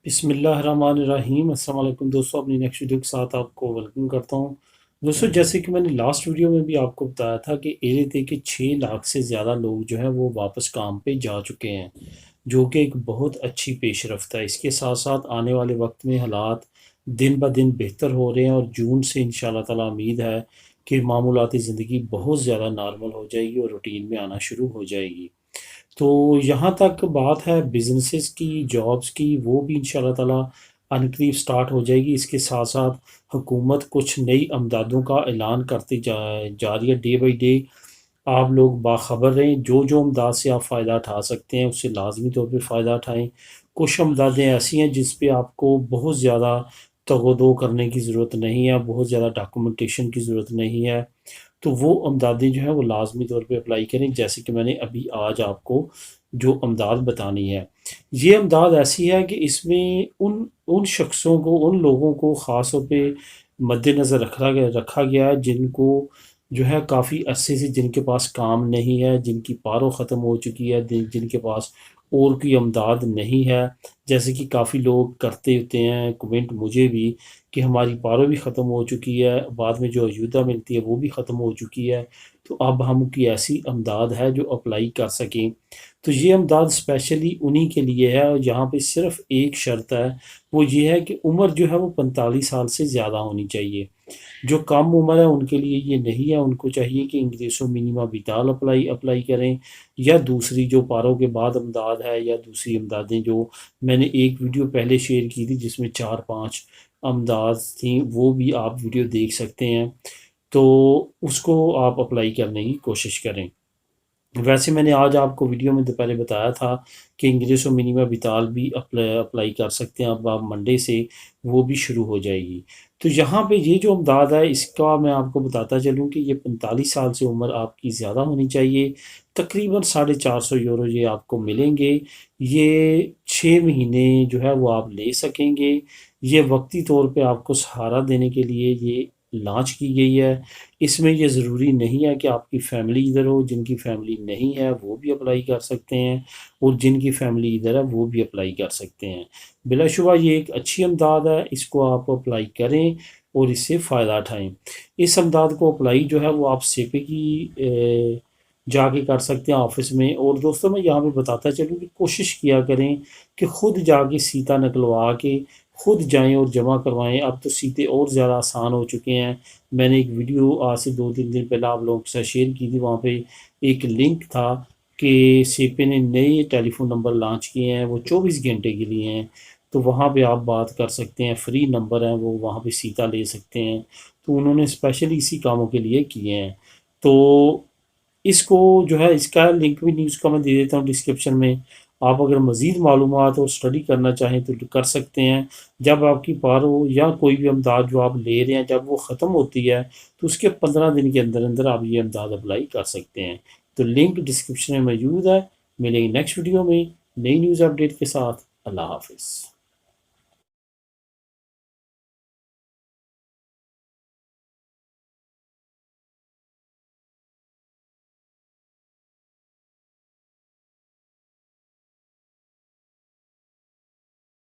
بسم اللہ الرحمن الرحیم۔ السلام علیکم دوستوں، اپنی نیکسٹ ویڈیو کے ساتھ آپ کو ویلکم کرتا ہوں۔ دوستوں، جیسے کہ میں نے لاسٹ ویڈیو میں بھی آپ کو بتایا تھا کہ تھے کہ 6 لاکھ سے زیادہ لوگ جو ہیں وہ واپس کام پہ جا چکے ہیں، جو کہ ایک بہت اچھی پیش رفت ہے۔ اس کے ساتھ ساتھ آنے والے وقت میں حالات دن بہ دن بہتر ہو رہے ہیں، اور جون سے انشاءاللہ تعالی امید ہے کہ معمولاتی زندگی بہت زیادہ نارمل ہو جائے گی اور روٹین میں آنا شروع ہو جائے گی۔ تو یہاں تک بات ہے بزنسز کی، جابز کی، وہ بھی انشاءاللہ تعالی عنقریب سٹارٹ ہو جائے گی۔ اس کے ساتھ ساتھ حکومت کچھ نئی امدادوں کا اعلان کرتی جا رہی ہے ڈے بائی ڈے۔ آپ لوگ باخبر رہیں، جو امداد سے آپ فائدہ اٹھا سکتے ہیں اس سے لازمی طور پہ فائدہ اٹھائیں۔ کچھ امدادیں ایسی ہیں جس پہ آپ کو بہت زیادہ تگ و دو کرنے کی ضرورت نہیں ہے، بہت زیادہ ڈاکومنٹیشن کی ضرورت نہیں ہے، تو وہ امدادیں جو ہیں وہ لازمی طور پہ اپلائی کریں، جیسے کہ میں نے ابھی آج آپ کو جو امداد بتانی ہے۔ یہ امداد ایسی ہے کہ اس میں ان شخصوں کو، ان لوگوں کو خاص طور پہ مد نظر رکھا گیا ہے جن کو جو ہے کافی عرصے سے، جن کے پاس کام نہیں ہے، جن کی پارو ختم ہو چکی ہے، جن کے پاس اور کوئی امداد نہیں ہے۔ جیسے کہ کافی لوگ کرتے ہوتے ہیں کمنٹ مجھے بھی کہ ہماری پارو بھی ختم ہو چکی ہے، بعد میں جو اجودہ ملتی ہے وہ بھی ختم ہو چکی ہے، تو اب ہم کی ایسی امداد ہے جو اپلائی کر سکیں۔ تو یہ امداد اسپیشلی انہی کے لیے ہے، اور یہاں پہ صرف ایک شرط ہے، وہ یہ ہے کہ عمر جو ہے وہ 45 سال سے زیادہ ہونی چاہیے۔ جو کم عمر ہے ان کے لیے یہ نہیں ہے، ان کو چاہیے کہ انگریسو منیما ویتال اپلائی کریں، یا دوسری جو پاروں کے بعد امداد ہے، یا دوسری امدادیں جو میں نے ایک ویڈیو پہلے شیئر کی تھی جس میں 4-5 امداد تھیں، وہ بھی آپ ویڈیو دیکھ سکتے ہیں، تو اس کو آپ اپلائی کرنے کی کوشش کریں۔ ویسے میں نے آج آپ کو ویڈیو میں پہلے بتایا تھا کہ انگریسو منیما ویتال بھی اپلائی کر سکتے ہیں، اب آپ منڈے سے وہ بھی شروع ہو جائے گی۔ تو یہاں پہ یہ جو امداد ہے اس کا میں آپ کو بتاتا چلوں کہ یہ 45 سال سے عمر آپ کی زیادہ ہونی چاہیے، تقریباً 450 یورو یہ آپ کو ملیں گے۔ یہ 6 مہینے جو ہے وہ آپ لے سکیں گے۔ یہ وقتی طور پہ آپ کو سہارا دینے کے لیے یہ لانچ کی گئی ہے۔ اس میں یہ ضروری نہیں ہے کہ آپ کی فیملی ادھر ہو، جن کی فیملی نہیں ہے وہ بھی اپلائی کر سکتے ہیں، اور جن کی فیملی ادھر ہے وہ بھی اپلائی کر سکتے ہیں۔ بلا شبہ یہ ایک اچھی امداد ہے، اس کو آپ اپلائی کریں اور اس سے فائدہ اٹھائیں۔ اس امداد کو اپلائی جو ہے وہ آپ سیپے کی جا کے کر سکتے ہیں آفس میں۔ اور دوستوں میں یہاں پہ بتاتا چلوں کہ کوشش کیا کریں کہ خود جا کے سیتا نکلوا کے خود جائیں اور جمع کروائیں۔ اب تو سیتے اور زیادہ آسان ہو چکے ہیں۔ میں نے ایک ویڈیو آج سے 2-3 دن پہلے آپ لوگوں کے ساتھ شیئر کی تھی، وہاں پہ ایک لنک تھا کہ سیپے نے نئے ٹیلی فون نمبر لانچ کیے ہیں، وہ 24 گھنٹے کے لیے ہیں، تو وہاں پہ آپ بات کر سکتے ہیں، فری نمبر ہیں وہ، وہاں پہ سیتا لے سکتے ہیں، تو انہوں نے اسپیشلی اسی کاموں کے لیے کیے ہیں۔ تو اس کو جو ہے اس کا لنک بھی نیوز کا میں دے دیتا ہوں ڈسکرپشن میں، آپ اگر مزید معلومات اور اسٹڈی کرنا چاہیں تو کر سکتے ہیں۔ جب آپ کی پارو یا کوئی بھی امداد جو آپ لے رہے ہیں جب وہ ختم ہوتی ہے تو اس کے 15 دن کے اندر اندر آپ یہ امداد اپلائی کر سکتے ہیں۔ تو لنک ڈسکرپشن میں موجود ہے۔ ملیں گے نیکسٹ ویڈیو میں نئی نیوز اپڈیٹ کے ساتھ۔ اللہ حافظ۔